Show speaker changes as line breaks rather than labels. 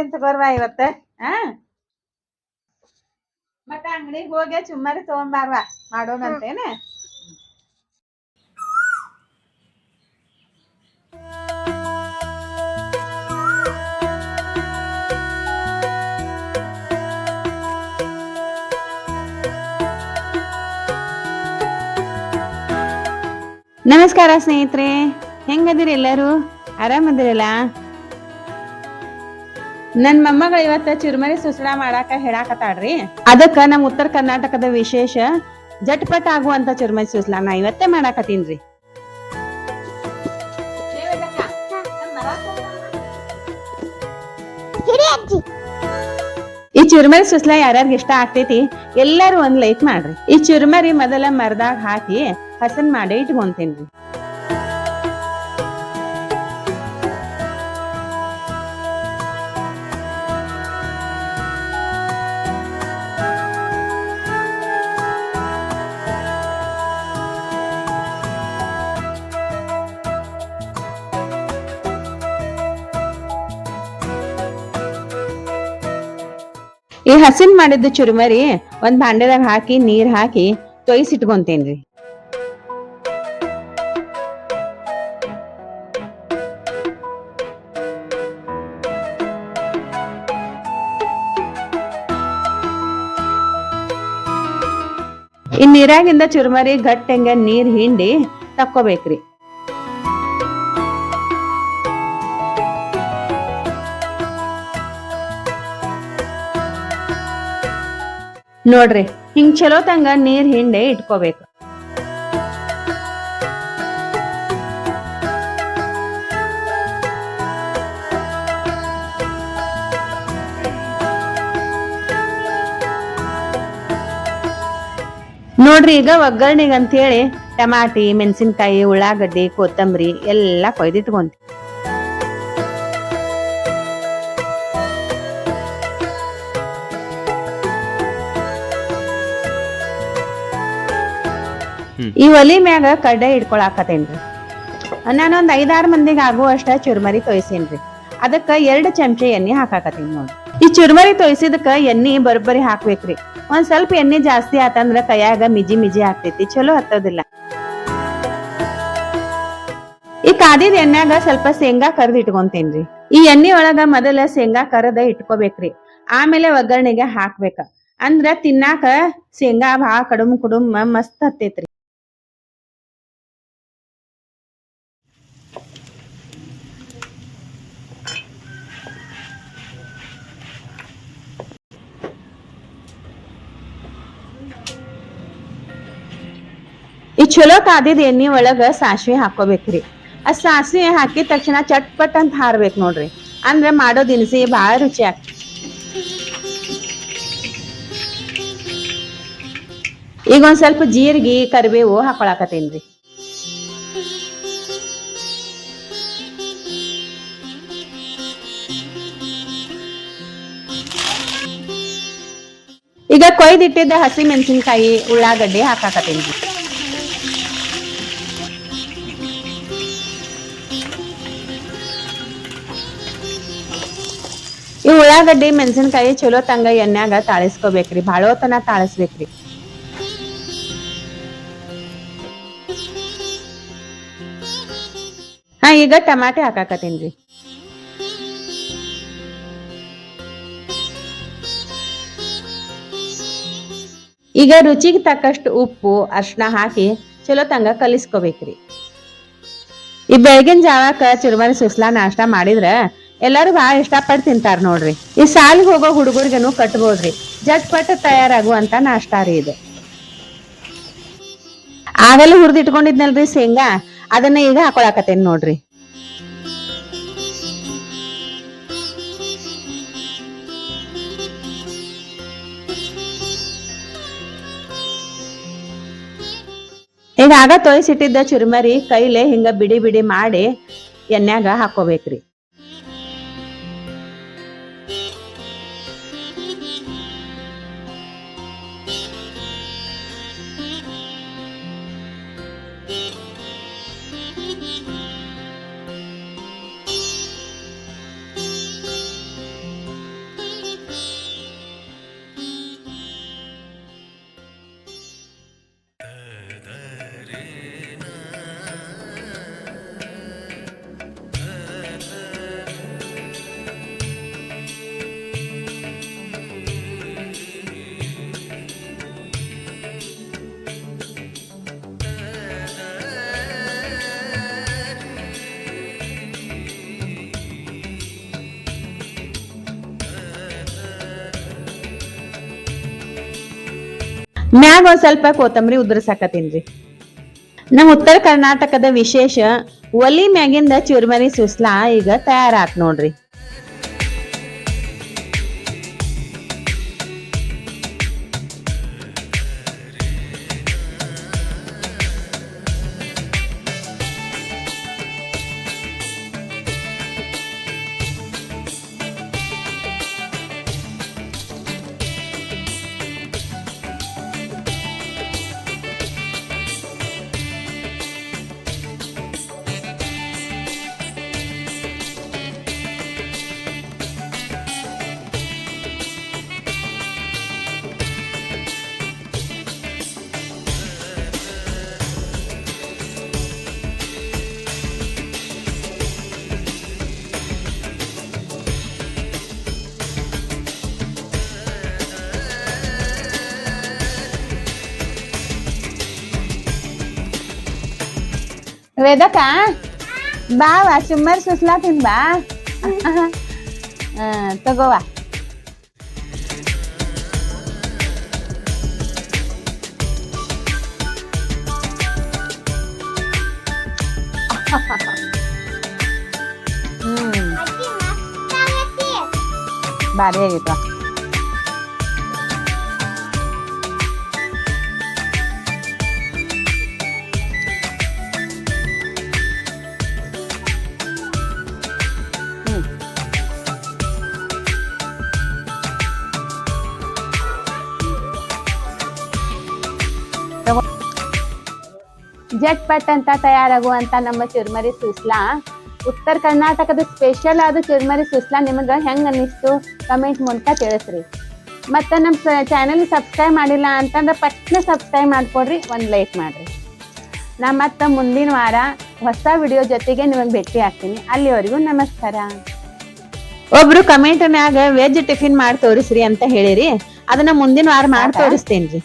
ಮಾಡ್ತೀನಿ ತಗೋರ್ವಾ ಇವತ್ತ. ಹಾ ಮತ್ತ ಅಂಗಡಿಗೆ ಹೋಗಿ ಚುಮ್ಮರಿ ತಗೊಂಬಾರ್ವಾ ಮಾಡೋಣಂತೇನ. ನಮಸ್ಕಾರ ಸ್ನೇಹಿತರೆ, ಹೆಂಗದಿರಿ ಎಲ್ಲರೂ? ಆರಾಮದಿರಲ್ಲ? ನನ್ ಮೊಮ್ಮಗಳು ಇವತ್ತ ಚುರ್ಮರಿ ಸುಸ್ಲಾ ಮಾಡಾಕ ಹೇಳಾಕತ್ತಾಳ್ರಿ. ಅದಕ್ಕ ನಮ್ ಉತ್ತರ ಕರ್ನಾಟಕದ ವಿಶೇಷ ಜಟ್ಪಟ್ ಆಗುವಂತ ಚುರ್ಮರಿ ಸುಸ್ಲಾ ನಾ ಇವತ್ತೇ ಮಾಡಾಕತ್ತೀನ್ರಿ. ಈ ಚುರ್ಮರಿ ಸುಸ್ಲಾ ಯಾರ್ಯಾರಿಗೆ ಇಷ್ಟ ಆಗ್ತೈತಿ ಎಲ್ಲಾರು ಒಂದ್ ಲೈಕ್ ಮಾಡ್ರಿ. ಈ ಚುರ್ಮರಿ ಮೊದಲ ಮರದಾಗ ಹಾಕಿ ಹಸನ್ ಮಾಡಿ ಇಟ್ಕೊಂತೇನ್ರಿ. ಈ ಹಸಿನ್ ಮಾಡಿದ್ದು ಚುರುಮರಿ ಒಂದ್ ಭಾಂಡೆದಾಗ ಹಾಕಿ ನೀರ್ ಹಾಕಿ ತೊಯ್ಸಿಟ್ಕೊಂತೇನ್ರಿ. ಈ ನೀರಾಗಿಂದ ಚುರುಮರಿ ಗಟ್ಟಂಗ ನೀರ್ ಹಿಂಡಿ ತಕ್ಕೋಬೇಕ್ರಿ. ನೋಡ್ರಿ ಹಿಂಗ್ ಚಲೋ ತಂಗ ನೀರ್ ಹಿಂಡೆ ಇಟ್ಕೋಬೇಕು. ನೋಡ್ರಿ ಈಗ ಒಗ್ಗರಣೆಗೆ ಅಂತ ಹೇಳಿ ಟಮಾಟಿ, ಮೆಣಸಿನಕಾಯಿ, ಉಳ್ಳಾಗಡ್ಡಿ, ಕೊತ್ತಂಬರಿ ಎಲ್ಲಾ ಕೊಯ್ದಿಟ್ಕೊಂತ. ಈ ಒಲಿ ಮ್ಯಾಗ ಕಡ್ಡೆ ಇಟ್ಕೊಳಾಕತೇನ್ರಿ. ನಾನೊಂದ್ 5-6 ಮಂದಿಗೆ ಆಗುವಷ್ಟ ಚುರ್ಮರಿ ತೊಯ್ಸೇನ್ರಿ. ಅದಕ್ಕ 2 ಚಮಚೆ ಎಣ್ಣೆ ಹಾಕಾಕತೀನಿ ನೋಡ್ರಿ. ಈ ಚುರ್ಮರಿ ತೊಯ್ಸಿದಕ್ಕ ಎಣ್ಣೆ ಬರೋಬ್ಬರಿ ಹಾಕ್ಬೇಕ್ರಿ. ಒಂದ್ ಸ್ವಲ್ಪ ಎಣ್ಣೆ ಜಾಸ್ತಿ ಆತಂದ್ರ ಕೈಯಾಗ ಮಿಜಿ ಮಿಜಿ ಆಗ್ತೈತಿ, ಚಲೋ ಹತ್ತೋದಿಲ್ಲ. ಈ ಕಾದಿದ ಎಣ್ಣೆಗ ಸ್ವಲ್ಪ ಶೇಂಗಾ ಕರ್ದ್ ಇಟ್ಕೊಂತೇನ್ರಿ. ಈ ಎಣ್ಣೆ ಒಳಗ ಮೊದಲ ಶೇಂಗಾ ಕರದ ಇಟ್ಕೋಬೇಕ್ರಿ. ಆಮೇಲೆ ಒಗ್ಗರಣೆಗೆ ಹಾಕ್ಬೇಕ. ಅಂದ್ರ ತಿನ್ನಾಕ ಶೇಂಗಾ ಭಾಳ ಕಡುಮ್ ಕುಡುಮ್ ಮಸ್ತ್ ಹತ್ತೈತ್ರಿ. ಈ ಚಲೋ ಕಾದಿದ ಎಣ್ಣಿ ಒಳಗ ಸಾಸಿವೆ ಹಾಕೋಬೇಕ್ರಿ. ಆ ಸಾಸಿವೆ ಹಾಕಿದ ತಕ್ಷಣ ಚಟ್ಪಟ್ ಅಂತ ಹಾರ್ಬೇಕ್ ನೋಡ್ರಿ. ಅಂದ್ರ ಮಾಡೋ ದಿನಸಿ ಬಾಳ ರುಚಿ ಆಗ್ತದೆ. ಈಗ ಒಂದ್ ಸ್ವಲ್ಪ ಜೀರಿಗೆ, ಕರಿಬೇವು ಹಾಕೊಳಕತ್ತೇನ್ರಿ. ಈಗ ಕೊಯ್ದಿಟ್ಟಿದ್ದ ಹಸಿ ಮೆಣಸಿನಕಾಯಿ, ಉಳ್ಳಾಗಡ್ಡಿ ಹಾಕಾಕತ್ತೇನ್ರಿ. ಈ ಉಳ್ಳಾಗಡ್ಡಿ, ಮೆಣಸಿನಕಾಯಿ ಚಲೋ ತಂಗ ಎಣ್ಣೆಗ ತಾಳಿಸ್ಕೋಬೇಕ್ರಿ. ಬಾಳೋತನ ತಾಳಿಸ್ಬೇಕ್ರಿ. ಈಗ ಟಮಾಟೆ ಹಾಕಾಕತ್ತೇನ್ರಿ. ಈಗ ರುಚಿಗೆ ತಕ್ಕಷ್ಟು ಉಪ್ಪು, ಅರ್ಶಿನ ಹಾಕಿ ಚಲೋ ತಂಗ ಕಲಿಸ್ಕೋಬೇಕ್ರಿ. ಈ ಬೆಳಗಿನ ಜಾವಕ್ಕ ಚುರುಮರಿ ಸುಸ್ಲಾ ನಾಷ್ಟ ಮಾಡಿದ್ರ ಎಲ್ಲಾರು ಬಾಳ ಇಷ್ಟಪಟ್ಟು ತಿಂತಾರ ನೋಡ್ರಿ. ಈ ಸಾಲಿಗೆ ಹೋಗೋ ಹುಡುಗರ್ಗೆನು ಕಟ್ಬೋದ್ರಿ. ಜಟ್ಪಟ್ ತಯಾರಾಗುವಂತ ನಾಷ್ಟಾ ರೀ ಇದು. ಆಗಲೇ ಹುರಿದಿಟ್ಕೊಂಡಿದ್ನಲ್ರಿ ಶೇಂಗಾ, ಅದನ್ನ ಈಗ ಹಾಕೊಳಕತ್ತೇನ್ ನೋಡ್ರಿ. ಈಗ ಆಗ ತೊಯ್ಸಿಟ್ಟಿದ್ದ ಚುರುಮರಿ ಕೈಲೆ ಹಿಂಗ ಬಿಡಿ ಬಿಡಿ ಮಾಡಿ ಎಣ್ಣ್ಯಾಗ ಹಾಕೋಬೇಕ್ರಿ. ಮ್ಯಾಗ ಒಂದ್ ಸ್ವಲ್ಪ ಕೊತ್ತಂಬರಿ ಉದುರ್ಸಾಕತ್ತೀನ್ರಿ. ನಮ್ಮ ಉತ್ತರ ಕರ್ನಾಟಕದ ವಿಶೇಷ ಒಲಿ ಮ್ಯಾಗಿಂದ ಚುರ್ಮರಿ ಸುಸ್ಲಾ ಈಗ ತಯಾರಾತ್ ನೋಡ್ರಿ. ವೇದಕ ಬಾವಾ ಚುಮ್ಮರಿ ಸುಸ್ಲಾ ತಿನ್ ಬಾ. ತಗೋವಾ. ಭಾರಿ ಆಗಿತ್ತ. ಜಟ್ಪಟ್ ಅಂತ ತಯಾರಾಗುವಂತ ನಮ್ಮ ಚುರ್ಮರಿ ಸುಸ್ಲಾ, ಉತ್ತರ ಕರ್ನಾಟಕದ ಸ್ಪೆಷಲ್ ಆದ ಚುರ್ಮರಿ ಸುಸ್ಲಾ ನಿಮಗೆ ಹೆಂಗ್ ಅನ್ನಿಸ್ತು ಕಮೆಂಟ್ ಮೂಲಕ ತಿಳಿಸ್ರಿ. ಮತ್ತೆ ನಮ್ಮ ಚಾನೆಲ್ ಸಬ್ಸ್ಕ್ರೈಬ್ ಮಾಡಿಲ್ಲ ಅಂತಂದ್ರೆ ಪಟ್ನ ಸಬ್ಸ್ಕ್ರೈಬ್ ಮಾಡ್ಕೊಡ್ರಿ, ಒಂದು ಲೈಕ್ ಮಾಡ್ರಿ. ನಾ ಮತ್ತೆ ಮುಂದಿನ ವಾರ ಹೊಸ ವಿಡಿಯೋ ಜೊತೆಗೆ ನಿಮಗೆ ಭೇಟಿ ಆಗ್ತೀನಿ. ಅಲ್ಲಿವರೆಗೂ ನಮಸ್ಕಾರ. ಒಬ್ರು ಕಮೆಂಟ್ನ್ಯಾಗ ವೆಜ್ ಟಿಫಿನ್ ಮಾಡಿ ತೋರಿಸ್ರಿ ಅಂತ ಹೇಳಿರಿ, ಅದನ್ನ ಮುಂದಿನ ವಾರ ಮಾಡಿ ತೋರಿಸ್ತೇನ್ರಿ.